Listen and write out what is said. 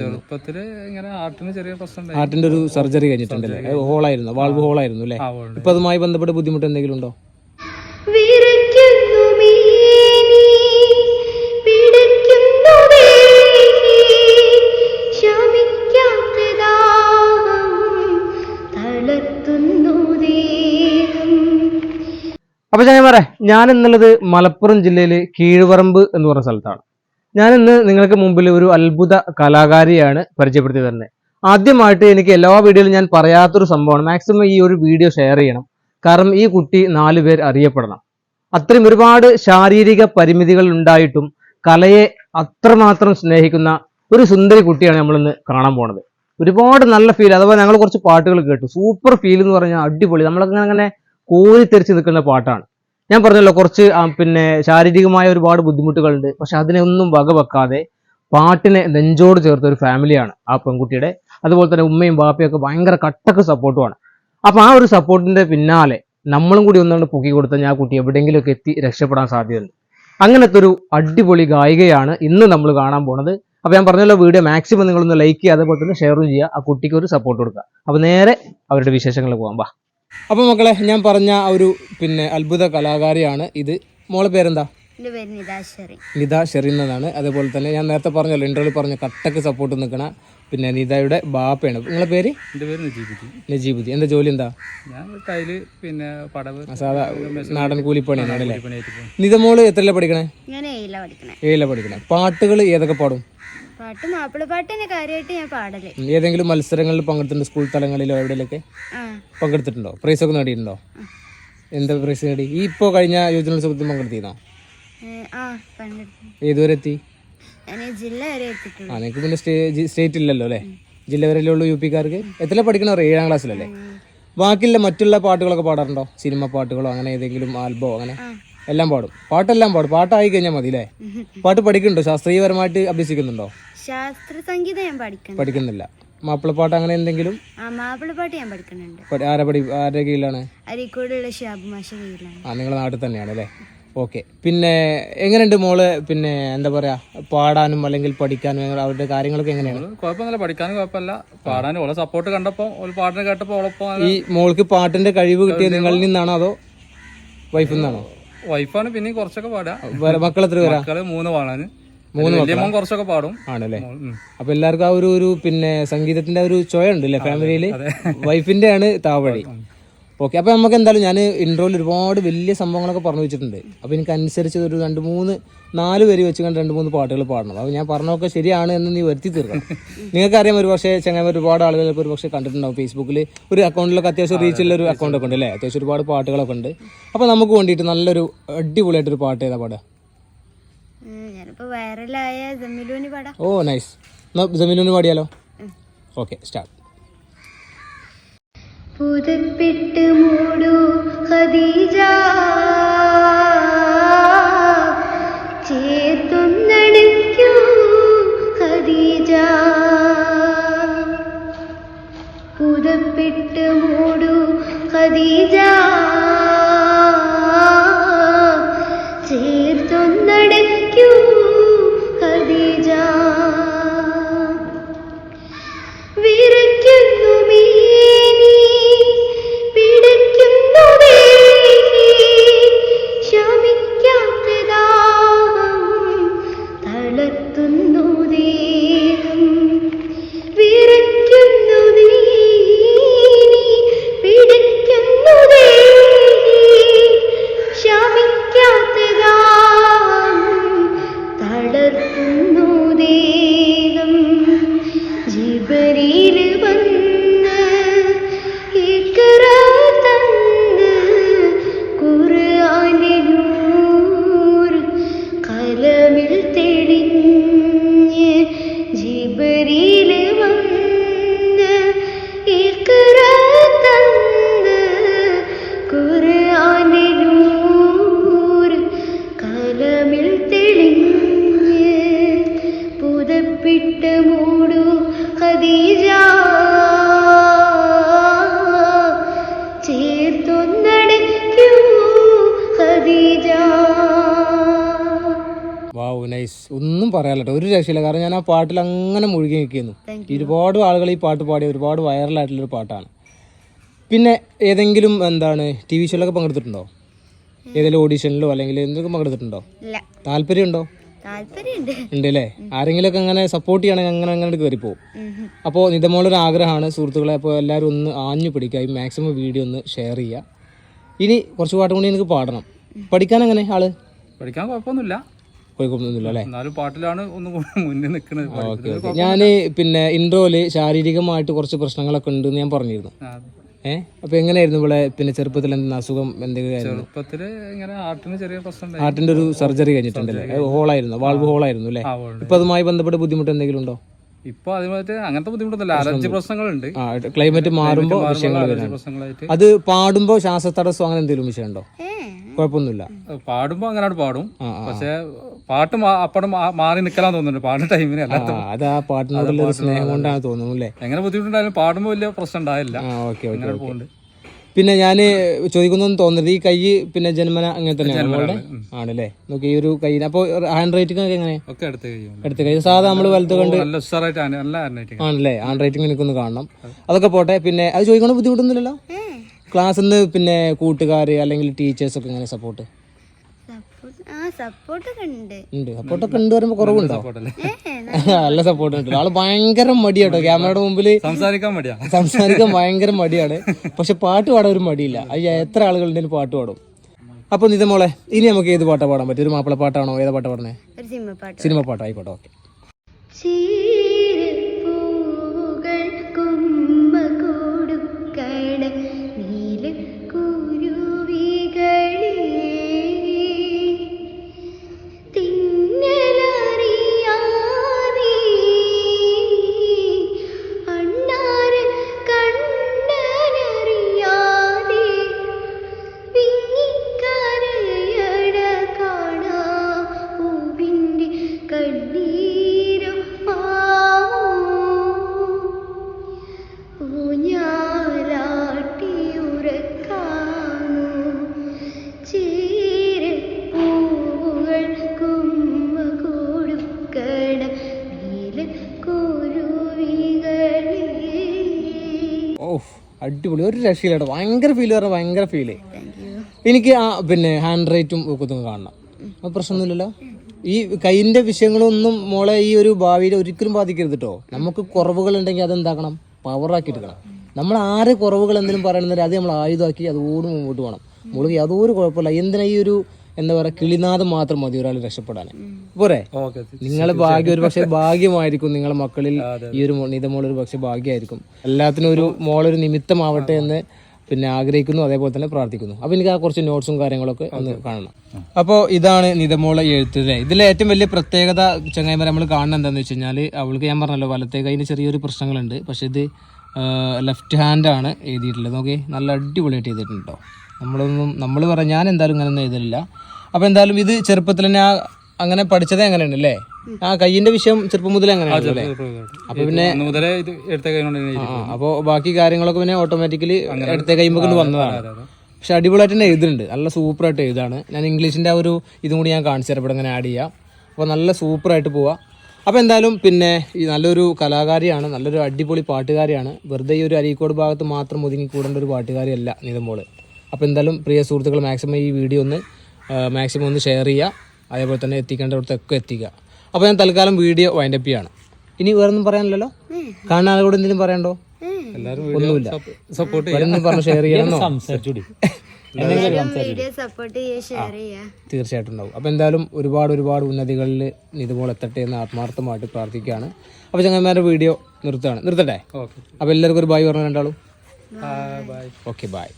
ചെറുപ്പത്തില് ഇങ്ങനെ ഹാർട്ടിന് ചെറിയ പ്രശ്നം, ഹാർട്ടിന്റെ ഒരു സർജറി കഴിഞ്ഞിട്ടുണ്ടല്ലേ? ഹോളായിരുന്നു, വാൾവ് ഹോളായിരുന്നു അല്ലേ? ഇപ്പൊ അതുമായി ബന്ധപ്പെട്ട് ബുദ്ധിമുട്ട് എന്തെങ്കിലും ഉണ്ടോ? അപ്പൊ ഞാൻ എന്നുള്ളത് മലപ്പുറം ജില്ലയിലെ കീഴ്പറമ്പ് എന്ന് പറഞ്ഞ സ്ഥലത്താണ്. ഞാൻ ഇന്ന് നിങ്ങൾക്ക് മുമ്പിൽ ഒരു അത്ഭുത കലാകാരിയാണ് പരിചയപ്പെടുത്തി തരുന്നത്. ആദ്യമായിട്ട് എനിക്ക് എല്ലാ വീഡിയോയിലും ഞാൻ പറയാത്തൊരു സംഭവമാണ്. മാക്സിമം ഈ ഒരു വീഡിയോ ഷെയർ ചെയ്യണം. കാരണം ഈ കുട്ടി 4 പേർ അറിയപ്പെടണം. അത്രയും ഒരുപാട് ശാരീരിക പരിമിതികൾ ഉണ്ടായിട്ടും കലയെ അത്രമാത്രം സ്നേഹിക്കുന്ന ഒരു സുന്ദരി കുട്ടിയാണ് നമ്മളിന്ന് കാണാൻ പോണത്. ഒരുപാട് നല്ല ഫീൽ. അഥവാ ഞങ്ങൾ കുറച്ച് പാട്ടുകൾ കേട്ടു. സൂപ്പർ ഫീൽ എന്ന് പറഞ്ഞാൽ അടിപൊളി. നമ്മളങ്ങനെ കോരിത്തെറിച്ച് നിൽക്കുന്ന പാട്ടാണ്. ഞാൻ പറഞ്ഞല്ലോ കുറച്ച് ശാരീരികമായ ഒരുപാട് ബുദ്ധിമുട്ടുകളുണ്ട്. പക്ഷെ അതിനൊന്നും വകവെക്കാതെ പാട്ടിനെ നെഞ്ചോട് ചേർത്ത ഒരു ഫാമിലിയാണ് ആ പെൺകുട്ടിയുടെ. അതുപോലെ തന്നെ ഉമ്മയും ബാപ്പയും ഒക്കെ ഭയങ്കര കട്ടക്ക് സപ്പോർട്ടുമാണ്. അപ്പൊ ആ ഒരു സപ്പോർട്ടിന്റെ പിന്നാലെ നമ്മളും കൂടി ഒന്നുകൊണ്ട് പൊക്കി കൊടുത്താൽ ഞാൻ കുട്ടി എവിടെയെങ്കിലുമൊക്കെ എത്തി രക്ഷപ്പെടാൻ സാധ്യതയുണ്ട്. അങ്ങനത്തെ ഒരു അടിപൊളി ഗായികയാണ് ഇന്ന് നമ്മൾ കാണാൻ പോണത്. അപ്പൊ ഞാൻ പറഞ്ഞല്ലോ വീഡിയോ മാക്സിമം നിങ്ങളൊന്ന് ലൈക്ക് ചെയ്യുക, അതേപോലെ തന്നെ ഷെയറും ചെയ്യുക. ആ കുട്ടിക്ക് ഒരു സപ്പോർട്ട് കൊടുക്കുക. അപ്പൊ നേരെ അവരുടെ വിശേഷങ്ങൾ പോകാം. വാ. അപ്പൊ മക്കളെ, ഞാൻ പറഞ്ഞ ഒരു അത്ഭുത കലാകാരിയാണ് ഇത്. മോളെ പേരെന്താ? നിത ഷെറിൻ എന്നാണ്. അതേപോലെ തന്നെ ഞാൻ നേരത്തെ പറഞ്ഞല്ലോ, ഇന്റർവ്യൂവിൽ പറഞ്ഞ കട്ടക്ക് സപ്പോർട്ട് നിൽക്കണ നിതയുടെ ബാപ്പയാണ്. നിങ്ങളെ പേര്? എന്റെ പേര് നജീബുദ്ദീൻ. എന്താ ജോലി എന്താ? ഞാൻ ടൈല് പടവ് സാധാ നാടൻ കൂലിപ്പണിയാണ് അല്ലേ? നിത മോള് എത്രയിലാ പഠിക്കണേ? 7ലാ പഠിക്കണേ. പാട്ടുകൾ ഏതൊക്കെ പാടും? പാട്ട് മാപ്പിളപ്പാട്ടിനെ കാര്യമായിട്ട് ഞാൻ പാടല്. ഏതെങ്കിലും മത്സരങ്ങളിൽ പങ്കെടുത്തിട്ടുണ്ടോ? സ്കൂൾ തലങ്ങളിലോ എവിടെയൊക്കെ പങ്കെടുത്തിട്ടുണ്ടോ? പ്രൈസൊക്കെ നേടിയിട്ടുണ്ടോ? എന്താ പ്രൈസ് നേടി? ഈ ഇപ്പോ കഴിഞ്ഞ യുവജനോത്സവത്തിൽ പങ്കെടുത്തിരുന്നോ? ഏതുവരെ എത്തി? ജില്ല വരെ എത്തിയിട്ടുള്ളൂ. നിനക്ക് പിന്നെ സ്റ്റേറ്റ് ഇല്ലല്ലോ അല്ലേ? ജില്ല വരെയല്ലേ ഉള്ളൂ യു പിക്കാർക്ക്. എത്ര പഠിക്കണോ? 7ാം ക്ലാസ്സിലല്ലേ? ബാക്കിയുള്ള മറ്റുള്ള പാട്ടുകളൊക്കെ പാടാറുണ്ടോ? സിനിമ പാട്ടുകളോ അങ്ങനെ ഏതെങ്കിലും ആൽബോ അങ്ങനെ? എല്ലാം പാടും. പാട്ടെല്ലാം പാടും. പാട്ടായി കഴിഞ്ഞാൽ മതി അല്ലേ? പാട്ട് പഠിക്കുന്നുണ്ടോ? ശാസ്ത്രീയപരമായിട്ട് അഭ്യസിക്കുന്നുണ്ടോ? ശാസ്ത്രീയ സംഗീതം ഞാൻ പഠിക്കുന്നില്ല. മാപ്പിളപ്പാട്ട് അങ്ങനെ എന്തെങ്കിലും? മാപ്പിളപ്പാട്ട് ഞാൻ പഠിക്കുന്നുണ്ട്. ആരുടെ കീഴിലാണ്? അരീക്കോടുള്ള ഷിഹാബ് മാഷ് കീഴിലാണ്. നിങ്ങളുടെ നാട്ടിൽ തന്നെയാണ് അല്ലേ? ഓക്കെ. പിന്നെ എങ്ങനെയുണ്ട് മോള്? എന്താ പറയാ, പാടാനും അല്ലെങ്കിൽ പഠിക്കാനും അവരുടെ കാര്യങ്ങളൊക്കെ എങ്ങനെയാണ്? കുഴപ്പമൊന്നുമില്ല, പഠിക്കാനും കുഴപ്പമില്ല. പാടാനും ഓളെ സപ്പോർട്ട് കണ്ടപ്പോ, പാട്ടിനെ കേട്ടപ്പോ ഓളൊപ്പം. ഈ മോൾക്ക് പാട്ടിന്റെ കഴിവ് കിട്ടിയത് നിങ്ങളിൽ നിന്നാണോ അതോ വൈഫിൽ നിന്നാണോ? വൈഫാണ് പിന്നെ കുറച്ചൊക്കെ പാടാ. മക്കൾ എത്ര പേരാ? 3 പാടാന്. 3 മക്കൾ കുറച്ചൊക്കെ പാടും ആണല്ലേ? അപ്പൊ എല്ലാവർക്കും ആ ഒരു സംഗീതത്തിന്റെ ഒരു ചോയ ഉണ്ട് അല്ലേ ഫാമിലിയില്? വൈഫിന്റെ ആണ് താവഴി. ഓക്കെ. അപ്പൊ നമുക്ക് എന്തായാലും ഞാൻ ഇൻട്രോയിൽ ഒരുപാട് വലിയ സംഭവങ്ങളൊക്കെ പറഞ്ഞു വെച്ചിട്ടുണ്ട്. അപ്പൊ എനിക്ക് അനുസരിച്ച് ഒരു 2-3-4 പേര് വെച്ച് കണ്ട് 2-3 പാട്ടുകൾ പാടണം. അപ്പൊ ഞാൻ പറഞ്ഞൊക്കെ ശരിയാണ് എന്ന് നീ വരുത്തി തീർക്കണം. നിങ്ങൾക്കറിയാം, ഒരു പക്ഷേ ചങ്ങായി ഒരുപാട് ആളുകൾ ഒരു പക്ഷേ കണ്ടിട്ടുണ്ടാവും. ഫേസ്ബുക്കിൽ ഒരു അക്കൗണ്ടിലൊക്കെ അത്യാവശ്യം റീച്ചുള്ള ഒരു അക്കൗണ്ടൊക്കെ ഉണ്ട് അല്ലേ? അത്യാവശ്യം ഒരുപാട് പാട്ടുകളൊക്കെ ഉണ്ട്. അപ്പൊ നമുക്ക് വേണ്ടിയിട്ട് നല്ലൊരു അടിപൊളിയായിട്ടൊരു പാട്ട് ഏതാ പാടുക? Oh nice. ജമീലൂന് പാടിയാലോ? Okay, start. പുതപ്പിട്ട് മൂടൂ ഖദീജ, ചേർത്തൊന്നടയ്ക്കൂ ഖദീജ. പുതപ്പിട്ട് മൂടൂ ഖദീജ, ചേർത്തൊന്നടയ്ക്കൂ ഖദീജ. വിറയ്ക്കുന്നു മേനി, പിടയ്ക്കുന്നു ദേഹി, ശമിക്കാത്ത ദാഹം തളർത്തുന്നു ദേഹം. വിറയ്ക്കുന്നു മേനി, പിടയ്ക്കുന്നു ദേഹി, ശമിക്കാത്ത ദാഹം തളർത്തുന്നു ദേഹം. ജിബ്രീൽ വന്ന് ഇഖ്റ തന്ന് ഖുർആനിലെ നൂർ കലമിൽ തെളിഞ്ഞ്. ജിബ്രീൽ വന്ന് ഇഖ്റ തന്ന് ഖുർആനിലെ നൂർ കലമിൽ തെളിഞ്ഞ്. പുതപ്പിട്ട് മൂടൂ ഖദീജ, ചേർത്തൊന്നടയ്ക്കൂ ഖദീജ. വാവ്, നൈസ്. ഒന്നും പറയാലോ, ഒരു രക്ഷയില്ല. കാരണം ഞാൻ ആ പാട്ടിൽ അങ്ങനെ മുഴുകി നിൽക്കുന്നു. ഒരുപാട് ആളുകൾ ഈ പാട്ട് പാടിയ ഒരുപാട് വൈറലായിട്ടുള്ളൊരു പാട്ടാണ്. പിന്നെ ഏതെങ്കിലും TV ഷോയിലൊക്കെ പങ്കെടുത്തിട്ടുണ്ടോ? ഏതെങ്കിലും ഓഡീഷനിലോ അല്ലെങ്കിൽ എന്തൊക്കെ പങ്കെടുത്തിട്ടുണ്ടോ? താല്പര്യമുണ്ടോ? ഉണ്ട് അല്ലേ? ആരെങ്കിലുമൊക്കെ അങ്ങനെ സപ്പോർട്ട് ചെയ്യണമെങ്കിൽ അങ്ങനെ കയറി പോകും. അപ്പോൾ നിതമോളൊരു ആഗ്രഹമാണ് സുഹൃത്തുക്കളെ, അപ്പോൾ എല്ലാവരും ഒന്ന് ആഞ്ഞു പിടിക്കുക, മാക്സിമം വീഡിയോ ഒന്ന് ഷെയർ ചെയ്യുക. ഇനി കുറച്ച് പാട്ടും കൂടി എനിക്ക് പാടണം. പഠിക്കാൻ എങ്ങനെ ആള്? പഠിക്കാൻ കുഴപ്പമൊന്നുമില്ല അല്ലേ? എന്നാലും പാട്ടിലാണ് ഒന്നും മുന്നിൽ നിൽക്കുന്നത്. ഞാൻ പിന്നെ ഇൻട്രോയില് ശാരീരികമായിട്ട് കുറച്ച് പ്രശ്നങ്ങളൊക്കെ ഉണ്ട് എന്ന് ഞാൻ പറഞ്ഞിരുന്നു. അപ്പൊ എങ്ങനെയായിരുന്നു ഇവിടെ പിന്നെ ചെറുപ്പത്തിൽ എന്തെങ്കിലും അസുഖം എന്തെങ്കിലും? ചെറുപ്പത്തില് ഇങ്ങനെ ഹാർട്ടിന് ചെറിയ പ്രശ്നം, ഹാർട്ടിന്റെ ഒരു സർജറി കഴിഞ്ഞിട്ടുണ്ടല്ലേ? ഹോളായിരുന്നു, വാൾവ് ഹോളായിരുന്നു അല്ലേ? ഇപ്പൊ അതുമായി ബന്ധപ്പെട്ട് ബുദ്ധിമുട്ട് എന്തെങ്കിലും ഉണ്ടോ? ഇപ്പൊ അതുമായിട്ട് അങ്ങനത്തെ ബുദ്ധിമുട്ടൊന്നുമില്ല. അലർജി പ്രശ്നങ്ങളുണ്ട്. ക്ലൈമറ്റ് മാറുമ്പോ വിഷയങ്ങൾ. അത് പാടുമ്പോ ശ്വാസതടസ്സം അങ്ങനെ എന്തെങ്കിലും വിഷയം ഉണ്ടോ? കുഴപ്പമൊന്നുമില്ല. പാടുമ്പോ അങ്ങനെ പാടും, പക്ഷെ പാട്ട് അപ്പടം മാറി നിൽക്കാൻ തോന്നുന്നുണ്ട് പാടുന്ന ടൈമിന്. അത് ആ പാട്ടിനോടുള്ള സ്നേഹം കൊണ്ടാണ് തോന്നുന്നു അല്ലേ? എങ്ങനെ ബുദ്ധിമുട്ടുണ്ടായാലും പാടുമ്പോ വലിയ പ്രശ്നം ഉണ്ടായില്ല. പിന്നെ ഞാൻ ചോദിക്കുന്നൊന്നും തോന്നുന്നത്, ഈ കൈ പിന്നെ ജന്മന അങ്ങനെ തന്നെയാണ് ആണല്ലേ? നോക്കി ഈ ഒരു കൈ. അപ്പൊ ഹാൻഡ് റൈറ്റിംഗ് ഒക്കെ എങ്ങനെ? എടുത്ത കൈ സാധാ നമ്മള് വലത്ത് കണ്ട് ആണല്ലേ? ഹാൻഡ് റൈറ്റിംഗ് എനിക്കൊന്ന് കാണണം. അതൊക്കെ പോട്ടെ. പിന്നെ അത് ചോദിക്കണ ബുദ്ധിമുട്ടൊന്നുമില്ലല്ലോ? ക്ലാസ്സിൽ നിന്ന് പിന്നെ കൂട്ടുകാര് അല്ലെങ്കിൽ ടീച്ചേഴ്സ് ഒക്കെ എങ്ങനെ സപ്പോർട്ട്? സപ്പോർട്ടൊക്കെ ഉണ്ട് പറയുമ്പോ കുറവുണ്ടോ? നല്ല സപ്പോർട്ട് ഉണ്ട്. ആള് ഭയങ്കര മടിയാട്ടോ ക്യാമറയുടെ മുമ്പിൽ സംസാരിക്കാൻ ഭയങ്കര മടിയാണ്. പക്ഷെ പാട്ട് പാടാൻ ഒരു മടിയില്ല. എത്ര ആളുകളുണ്ടെങ്കിലും പാട്ട് പാടും. അപ്പൊ നിതമോളെ, ഇനി നമുക്ക് ഏത് പാട്ടാ പാടാൻ പറ്റും? ഒരു മാപ്പിള പാട്ടാണോ? ഏതാ പാട്ടാ പാടണേ? സിനിമ പാട്ട് ആയിക്കോട്ടെ. ഓക്കെ. അടിപൊളി, ഒരു രക്ഷയില്ലാട്ടോ. ഭയങ്കര ഫീല് പറഞ്ഞാൽ ഭയങ്കര ഫീല്. എനിക്ക് പിന്നെ ഹാൻഡ് റൈറ്റും ഒക്കെ കാണണം. അത് പ്രശ്നമൊന്നുമില്ലല്ലോ? ഈ കൈയിന്റെ വിഷയങ്ങളൊന്നും മോളെ ഈ ഒരു ഭാവിയിൽ ഒരിക്കലും ബാധിക്കരുത് കേട്ടോ. നമുക്ക് കുറവുകൾ ഉണ്ടെങ്കിൽ അതെന്താക്കണം? പവറാക്കി എടുക്കണം. നമ്മൾ ആരെ കുറവുകൾ എന്തെങ്കിലും പറയണമെങ്കിൽ അത് നമ്മൾ ആയുധമാക്കി അതോട് മുമ്പോട്ട് പോകണം. മോൾക്ക് യാതൊരു കുഴപ്പമില്ല. എന്തിനാ ഈ ഒരു എന്താ പറയുക, കിളിനാഥം മാത്രം മതി ഒരാൾ രക്ഷപ്പെടാൻ. പോരെ? നിങ്ങളെ ഭാഗ്യം ഒരു പക്ഷേ ഭാഗ്യമായിരിക്കും. നിങ്ങളെ മക്കളിൽ ഈ ഒരു നിതമോളൊരു പക്ഷെ ഭാഗ്യമായിരിക്കും. എല്ലാത്തിനും ഒരു മോളൊരു നിമിത്തമാവട്ടെ എന്ന് പിന്നെ ആഗ്രഹിക്കുന്നു, അതേപോലെ തന്നെ പ്രാർത്ഥിക്കുന്നു. അപ്പൊ എനിക്ക് ആ കുറച്ച് നോട്ട്സും കാര്യങ്ങളൊക്കെ ഒന്ന് കാണണം. അപ്പോൾ ഇതാണ് നിതമോളെ എഴുത്ത് അല്ലേ? ഇതിലെ ഏറ്റവും വലിയ പ്രത്യേകത ചങ്ങായിമാരെ നമ്മൾ കാണുന്നത് എന്താണെന്ന് വെച്ച് കഴിഞ്ഞാൽ, അവൾക്ക് ഞാൻ പറഞ്ഞല്ലോ വലത്തെ കൈയിന് ചെറിയൊരു പ്രശ്നങ്ങളുണ്ട്. പക്ഷെ ഇത് ലെഫ്റ്റ് ഹാൻഡാണ് എഴുതിയിട്ടുള്ളത്. നോക്കി, നല്ല അടിപൊളിയായിട്ട് എഴുതിയിട്ടുണ്ട് കേട്ടോ. നമ്മൾ പറയാം, ഞാൻ എന്തായാലും ഇങ്ങനെ ഒന്നും എഴുതില്ല. അപ്പോൾ എന്തായാലും ഇത് ചെറുപ്പത്തിൽ തന്നെ അങ്ങനെ പഠിച്ചത് എങ്ങനെയാണ് അല്ലേ? ആ കയ്യിന്റെ വിഷയം ചെറുപ്പം മുതലേ അങ്ങനെയാണ് അല്ലേ? അപ്പൊ പിന്നെ അപ്പോൾ ബാക്കി കാര്യങ്ങളൊക്കെ പിന്നെ ഓട്ടോമാറ്റിക്കലി എടുത്ത കൈമ്പ് വന്നതാണ്. പക്ഷെ അടിപൊളിയായിട്ട് തന്നെ എഴുതുന്നുണ്ട്. നല്ല സൂപ്പറായിട്ട് എഴുതാണ്. ഞാൻ ഇംഗ്ലീഷിന്റെ ആ ഒരു ഇതും കൂടി ഞാൻ കാണിച്ചു തരാം, ഇവിടെ ഇങ്ങനെ ആഡ് ചെയ്യാം. അപ്പോൾ നല്ല സൂപ്പറായിട്ട് പോവാം. അപ്പോൾ എന്തായാലും പിന്നെ ഈ നല്ലൊരു കലാകാരിയാണ്, നല്ലൊരു അടിപൊളി പാട്ടുകാരിയാണ്. വെറുതെ ഈ ഒരു അരീക്കോട് ഭാഗത്ത് മാത്രം ഒതുങ്ങി കൂടേണ്ട ഒരു പാട്ടുകാരിയല്ല നിതമോള്. അപ്പോൾ എന്തായാലും പ്രിയ സുഹൃത്തുക്കൾ, മാക്സിമം ഈ വീഡിയോ ഒന്ന് മാക്സിമം ഒന്ന് ഷെയർ ചെയ്യുക, അതേപോലെ തന്നെ എത്തിക്കേണ്ടവിടത്തൊക്കെ എത്തിക്കുക. അപ്പോൾ ഞാൻ തൽക്കാലം വീഡിയോ വൈൻഡപ്പ് ചെയ്യാണ്. ഇനി വേറൊന്നും പറയാനില്ലല്ലോ? കാണുന്ന ആളുകൂടെ എന്തെങ്കിലും പറയണ്ടോ? ഒന്നുമില്ല, പറഞ്ഞ് ഷെയർ ചെയ്യണമെന്നോ? തീർച്ചയായിട്ടും ഉണ്ടാവും. അപ്പോൾ എന്തായാലും ഒരുപാട് ഉന്നതികളിൽ ഇതുപോലെ എത്തട്ടെ എന്ന് ആത്മാർത്ഥമായിട്ട് പ്രാർത്ഥിക്കുകയാണ്. അപ്പോൾ ചങ്ങന്മാരുടെ വീഡിയോ നിർത്തട്ടെ? അപ്പോൾ എല്ലാവർക്കും ഒരു ബായ് പറഞ്ഞു രണ്ടാളും. Okay, bye.